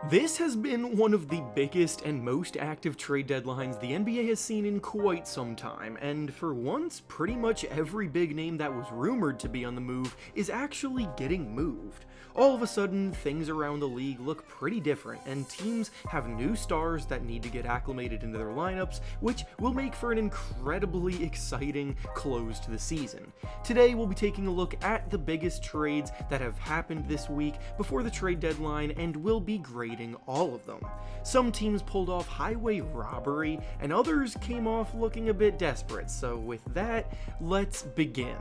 This has been one of the biggest and most active trade deadlines the NBA has seen in quite some time, and for once, pretty much every big name that was rumored to be on the move is actually getting moved. All of a sudden, things around the league look pretty different, and teams have new stars that need to get acclimated into their lineups, which will make for an incredibly exciting close to the season. Today, we'll be taking a look at the biggest trades that have happened this week before the trade deadline, and we'll be grading all of them. Some teams pulled off highway robbery, and others came off looking a bit desperate, so with that, let's begin.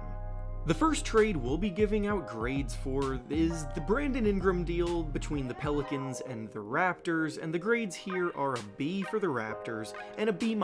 The first trade we'll be giving out grades for is the Brandon Ingram deal between the Pelicans and the Raptors, and the grades here are a B for the Raptors and a B-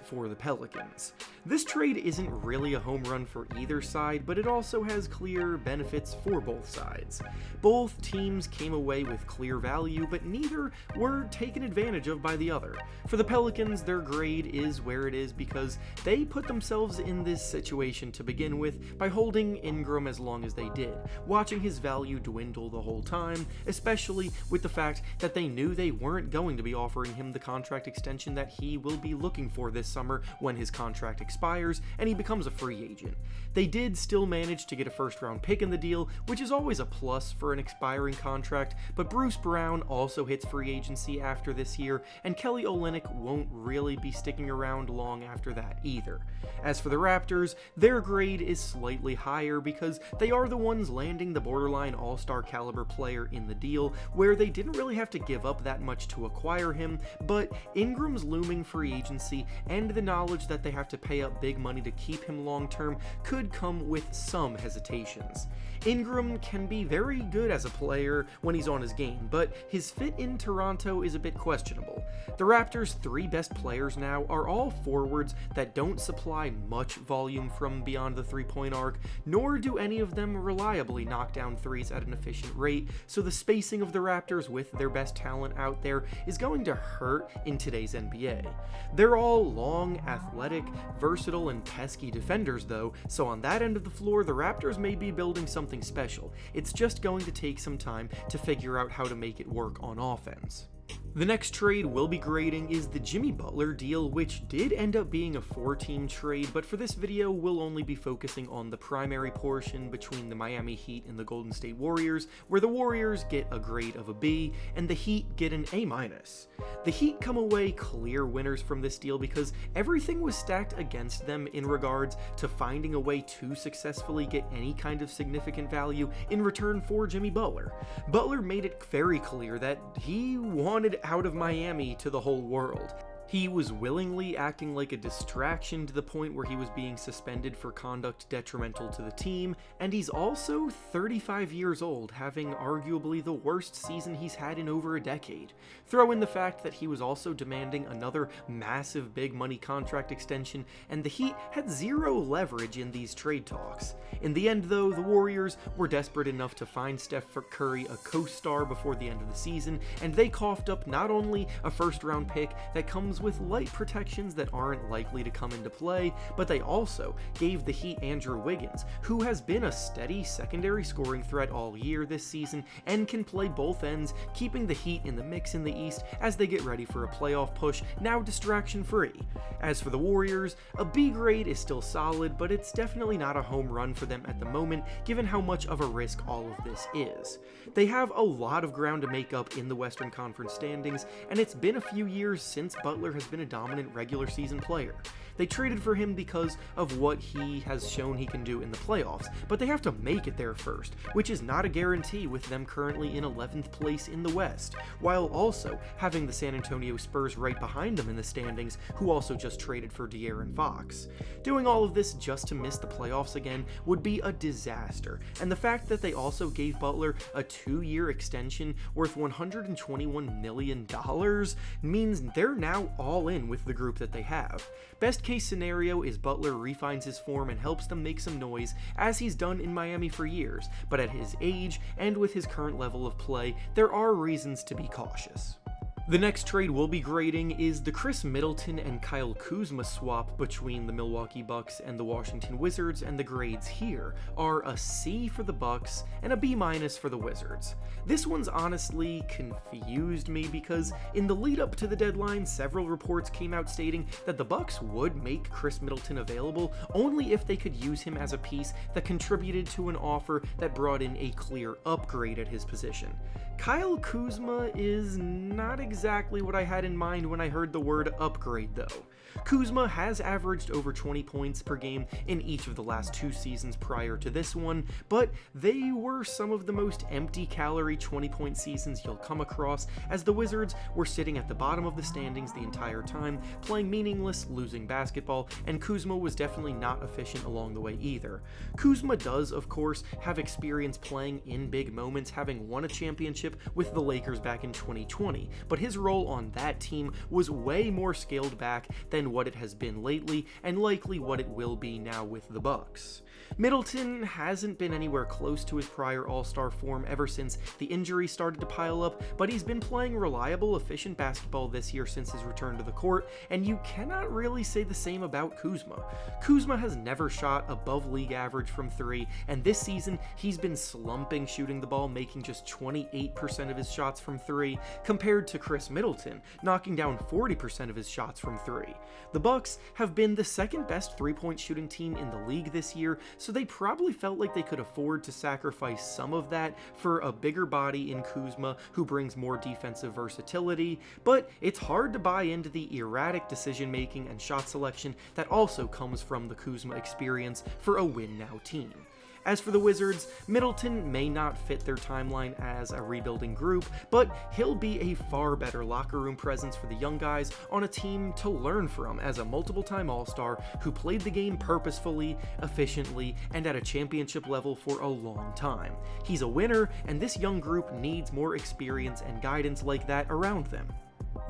for the Pelicans. This trade isn't really a home run for either side, but it also has clear benefits for both sides. Both teams came away with clear value, but neither were taken advantage of by the other. For the Pelicans, their grade is where it is because they put themselves in this situation to begin with by holding Ingram as long as they did, watching his value dwindle the whole time, especially with the fact that they knew they weren't going to be offering him the contract extension that he will be looking for this summer when his contract expires and he becomes a free agent. They did still manage to get a first-round pick in the deal, which is always a plus for an expiring contract, but Bruce Brown also hits free agency after this year, and Kelly Olynyk won't really be sticking around long after that either. As for the Raptors, their grade is slightly higher because they are the ones landing the borderline all-star caliber player in the deal, where they didn't really have to give up that much to acquire him, but Ingram's looming free agency and the knowledge that they have to pay up big money to keep him long-term could come with some hesitations. Ingram can be very good as a player when he's on his game, but his fit in Toronto is a bit questionable. The Raptors' three best players now are all forwards that don't supply much volume from beyond the three-point arc, nor do any of them reliably knock down threes at an efficient rate, so the spacing of the Raptors with their best talent out there is going to hurt in today's NBA. They're all long, athletic, versatile, and pesky defenders though, so on that end of the floor, the Raptors may be building something special. It's just going to take some time to figure out how to make it work on offense. The next trade we'll be grading is the Jimmy Butler deal, which did end up being a 4-team trade, but for this video we'll only be focusing on the primary portion between the Miami Heat and the Golden State Warriors, where the Warriors get a grade of a B and the Heat get an A-. The Heat come away clear winners from this deal because everything was stacked against them in regards to finding a way to successfully get any kind of significant value in return for Jimmy Butler. Butler made it very clear that he wanted out of Miami to the whole world. He was willingly acting like a distraction to the point where he was being suspended for conduct detrimental to the team, and he's also 35 years old, having arguably the worst season he's had in over a decade. Throw in the fact that he was also demanding another massive big money contract extension, and the Heat had zero leverage in these trade talks. In the end though, the Warriors were desperate enough to find Steph Curry a co-star before the end of the season, and they coughed up not only a first-round pick that comes with light protections that aren't likely to come into play, but they also gave the Heat Andrew Wiggins, who has been a steady secondary scoring threat all year this season and can play both ends, keeping the Heat in the mix in the East as they get ready for a playoff push, now distraction-free. As for the Warriors, a B grade is still solid, but it's definitely not a home run for them at the moment, given how much of a risk all of this is. They have a lot of ground to make up in the Western Conference standings, and it's been a few years since Butler has been a dominant regular season player. They traded for him because of what he has shown he can do in the playoffs, but they have to make it there first, which is not a guarantee with them currently in 11th place in the West, while also having the San Antonio Spurs right behind them in the standings, who also just traded for De'Aaron Fox. Doing all of this just to miss the playoffs again would be a disaster, and the fact that they also gave Butler a 2-year extension worth $121 million means they're now all in with the group that they have. Best case scenario is Butler refines his form and helps them make some noise, as he's done in Miami for years, but at his age and with his current level of play, there are reasons to be cautious. The next trade we'll be grading is the Chris Middleton and Kyle Kuzma swap between the Milwaukee Bucks and the Washington Wizards, and the grades here are a C for the Bucks and a B- for the Wizards. This one's honestly confused me because in the lead up to the deadline, several reports came out stating that the Bucks would make Chris Middleton available only if they could use him as a piece that contributed to an offer that brought in a clear upgrade at his position. Kyle Kuzma is not exactly what I had in mind when I heard the word upgrade though. Kuzma has averaged over 20 points per game in each of the last 2 seasons prior to this one, but they were some of the most empty-calorie 20-point seasons you'll come across, as the Wizards were sitting at the bottom of the standings the entire time, playing meaningless, losing basketball, and Kuzma was definitely not efficient along the way either. Kuzma does, of course, have experience playing in big moments, having won a championship with the Lakers back in 2020, but his role on that team was way more scaled back than what it has been lately, and likely what it will be now with the Bucks. Middleton hasn't been anywhere close to his prior All-Star form ever since the injury started to pile up, but he's been playing reliable, efficient basketball this year since his return to the court, and you cannot really say the same about Kuzma. Kuzma has never shot above league average from 3, and this season he's been slumping shooting the ball, making just 28% of his shots from 3, compared to Chris Middleton, knocking down 40% of his shots from 3. The Bucks have been the second best 3-point shooting team in the league this year, so they probably felt like they could afford to sacrifice some of that for a bigger body in Kuzma who brings more defensive versatility, but it's hard to buy into the erratic decision making and shot selection that also comes from the Kuzma experience for a win-now team. As for the Wizards, Middleton may not fit their timeline as a rebuilding group, but he'll be a far better locker room presence for the young guys on a team to learn from as a multiple-time All-Star who played the game purposefully, efficiently, and at a championship level for a long time. He's a winner, and this young group needs more experience and guidance like that around them.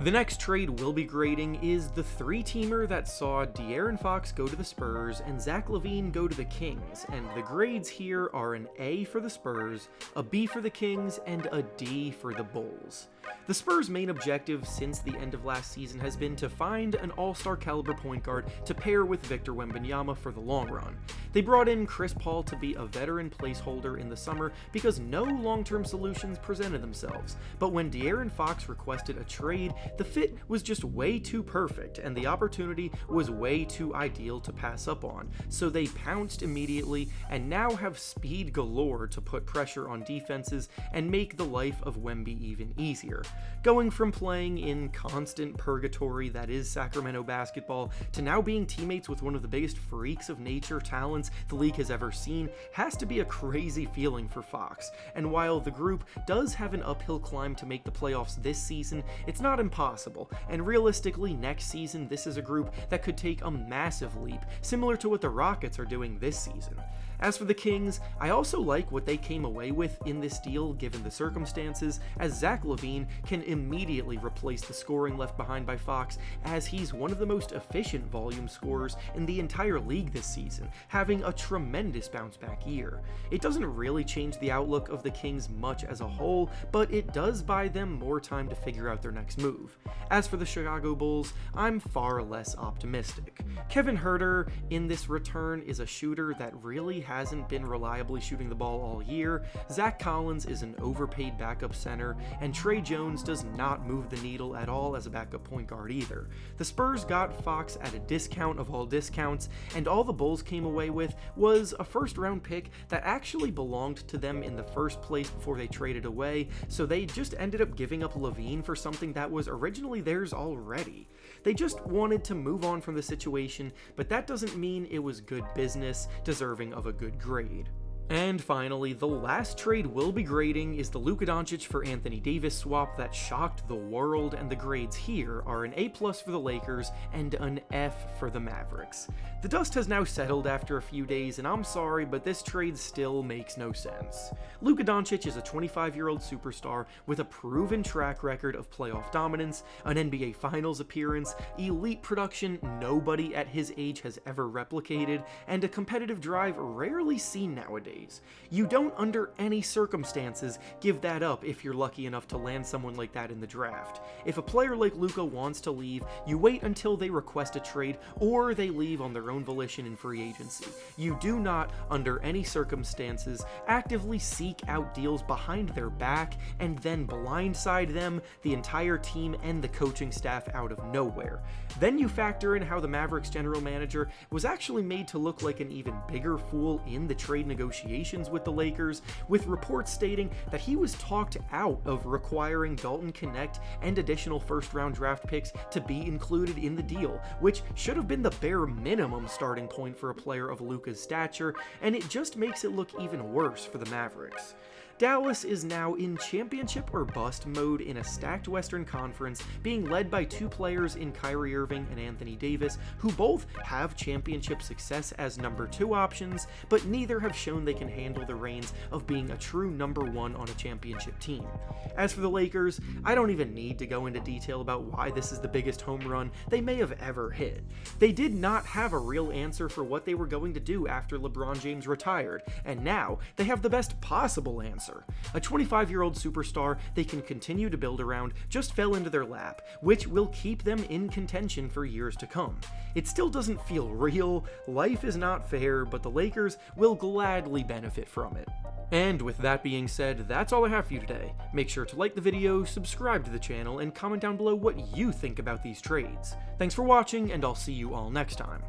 The next trade we'll be grading is the 3-teamer that saw De'Aaron Fox go to the Spurs and Zach LaVine go to the Kings, and the grades here are an A for the Spurs, a B for the Kings, and a D for the Bulls. The Spurs' main objective since the end of last season has been to find an all-star caliber point guard to pair with Victor Wembanyama for the long run. They brought in Chris Paul to be a veteran placeholder in the summer because no long-term solutions presented themselves, but when De'Aaron Fox requested a trade, the fit was just way too perfect and the opportunity was way too ideal to pass up on, so they pounced immediately and now have speed galore to put pressure on defenses and make the life of Wemby even easier. Going from playing in constant purgatory that is Sacramento basketball to now being teammates with one of the biggest freaks of nature talents the league has ever seen has to be a crazy feeling for Fox, and while the group does have an uphill climb to make the playoffs this season, it's not impossible, and realistically next season this is a group that could take a massive leap, similar to what the Rockets are doing this season. As for the Kings, I also like what they came away with in this deal given the circumstances, as Zach LaVine can immediately replace the scoring left behind by Fox, as he's one of the most efficient volume scorers in the entire league this season, having a tremendous bounce-back year. It doesn't really change the outlook of the Kings much as a whole, but it does buy them more time to figure out their next move. As for the Chicago Bulls, I'm far less optimistic. Kevin Huerter in this return is a shooter that really hasn't been reliably shooting the ball all year, Zach Collins is an overpaid backup center, and Trey Jones does not move the needle at all as a backup point guard either. The Spurs got Fox at a discount of all discounts, and all the Bulls came away with was a first-round pick that actually belonged to them in the first place before they traded away, so they just ended up giving up LaVine for something that was originally theirs already. They just wanted to move on from the situation, but that doesn't mean it was good business, deserving of a good grade. And finally, the last trade we'll be grading is the Luka Doncic for Anthony Davis swap that shocked the world, and the grades here are an A+ for the Lakers and an F for the Mavericks. The dust has now settled after a few days, and I'm sorry, but this trade still makes no sense. Luka Doncic is a 25-year-old superstar with a proven track record of playoff dominance, an NBA Finals appearance, elite production nobody at his age has ever replicated, and a competitive drive rarely seen nowadays. nowadays. You don't under any circumstances give that up if you're lucky enough to land someone like that in the draft. If a player like Luka wants to leave, you wait until they request a trade or they leave on their own volition in free agency. You do not, under any circumstances, actively seek out deals behind their back and then blindside them, the entire team, and the coaching staff out of nowhere. Then you factor in how the Mavericks general manager was actually made to look like an even bigger fool in the trade negotiations with the Lakers, with reports stating that he was talked out of requiring Dalton Connect and additional first-round draft picks to be included in the deal, which should have been the bare minimum starting point for a player of Luka's stature, and it just makes it look even worse for the Mavericks. Dallas is now in championship or bust mode in a stacked Western Conference, being led by two players in Kyrie Irving and Anthony Davis, who both have championship success as number 2 options, but neither have shown they can handle the reins of being a true number 1 on a championship team. As for the Lakers, I don't even need to go into detail about why this is the biggest home run they may have ever hit. They did not have a real answer for what they were going to do after LeBron James retired, and now they have the best possible answer. A 25-year-old superstar they can continue to build around just fell into their lap, which will keep them in contention for years to come. It still doesn't feel real, life is not fair, but the Lakers will gladly benefit from it. And with that being said, that's all I have for you today. Make sure to like the video, subscribe to the channel, and comment down below what you think about these trades. Thanks for watching, and I'll see you all next time.